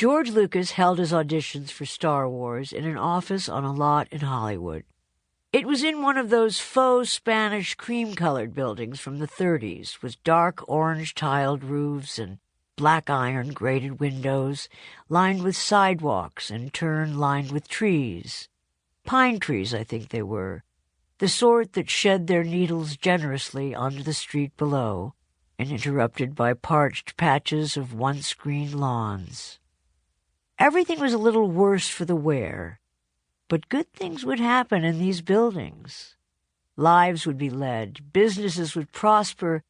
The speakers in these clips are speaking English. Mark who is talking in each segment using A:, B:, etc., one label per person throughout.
A: George Lucas held his auditions for Star Wars in an office on a lot in Hollywood. It was in one of those faux Spanish cream-colored buildings from the 30s, with dark orange tiled roofs and black iron grated windows, lined with sidewalks and turn lined with trees. Pine trees, I think they were, the sort that shed their needles generously onto the street below, and interrupted by parched patches of once green lawns. Everything was a little worse for the wear, but good things would happen in these buildings. Lives would be led, businesses would prosper,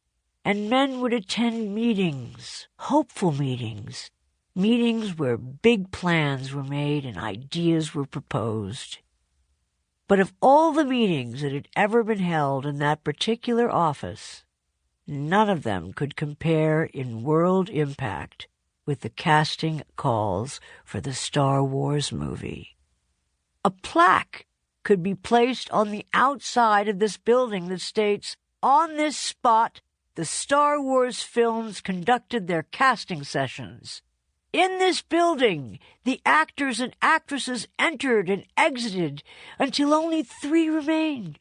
A: and men would attend meetings, hopeful meetings, meetings where big plans were made and ideas were proposed. But of all the meetings that had ever been held in that particular office, none of them could compare in world impact with the casting calls for the Star Wars movie. A plaque could be placed on the outside of this building that states, "On this spot, the Star Wars films conducted their casting sessions. In this building, the actors and actresses entered and exited until only 3 remained.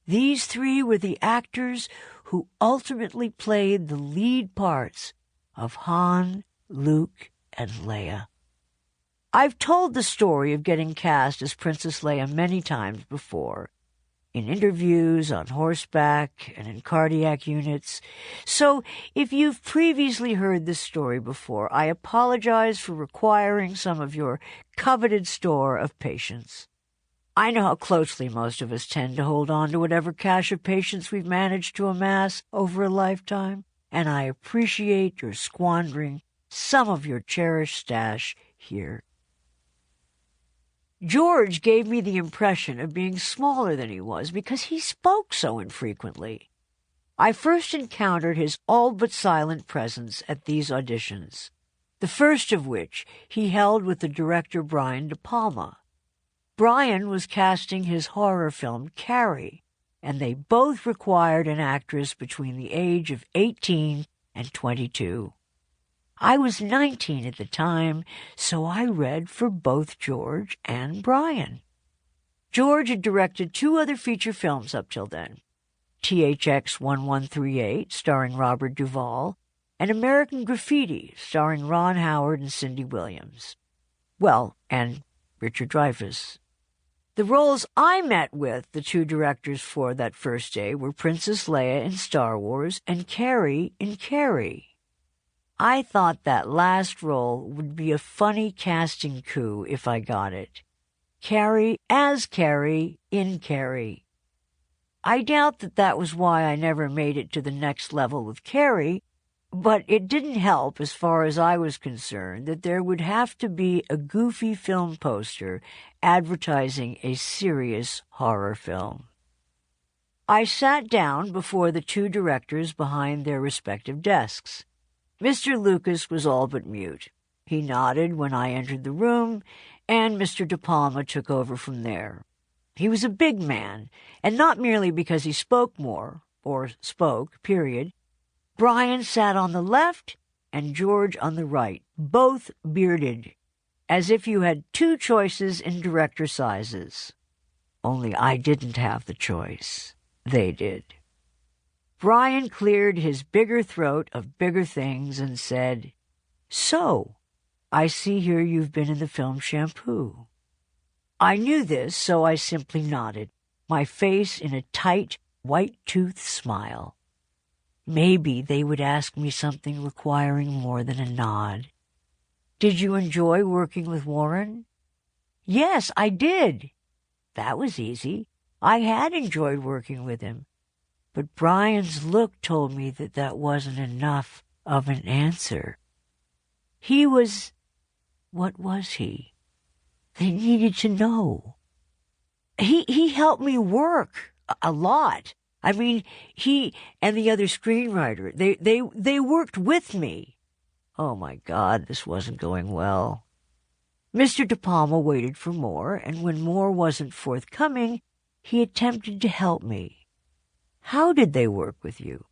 A: These 3 were the actors who ultimately played the lead parts of Han, Luke, and Leia." I've told the story of getting cast as Princess Leia many times before, in interviews, on horseback, and in cardiac units. So if you've previously heard this story before, I apologize for requiring some of your coveted store of patience. I know how closely most of us tend to hold on to whatever cache of patience we've managed to amass over a lifetime, and I appreciate your squandering some of your cherished stash here. George gave me the impression of being smaller than he was because he spoke so infrequently. I first encountered his all-but-silent presence at these auditions, the first of which he held with the director Brian De Palma. Brian was casting his horror film Carrie, and they both required an actress between the age of 18 and 22. I was 19 at the time, so I read for both George and Brian. George had directed 2 other feature films up till then, THX 1138, starring Robert Duvall, and American Graffiti, starring Ron Howard and Cindy Williams. Well, and Richard Dreyfuss. The roles I met with the 2 directors for that first day were Princess Leia in Star Wars and Carrie in Carrie. I thought that last role would be a funny casting coup if I got it. Carrie as Carrie in Carrie. I doubt that was why I never made it to the next level with Carrie, but it didn't help as far as I was concerned that there would have to be a goofy film poster advertising a serious horror film. I sat down before the 2 directors behind their respective desks. Mr. Lucas was all but mute. He nodded when I entered the room, and Mr. De Palma took over from there. He was a big man, and not merely because he spoke more, or spoke, period. Brian sat on the left and George on the right, both bearded, as if you had 2 choices in director sizes. Only I didn't have the choice. They did. Brian cleared his bigger throat of bigger things and said, "So, I see here you've been in the film Shampoo." I knew this, so I simply nodded, my face in a tight, white-toothed smile. Maybe they would ask me something requiring more than a nod. "Did you enjoy working with Warren?" "Yes, I did." That was easy. I had enjoyed working with him. But Brian's look told me that wasn't enough of an answer. He was... What was he? They needed to know. He helped me work a lot. I mean, he and the other screenwriter, they worked with me. Oh, my God, this wasn't going well. Mr. De Palma waited for more, and when more wasn't forthcoming, he attempted to help me. "How did they work with you?"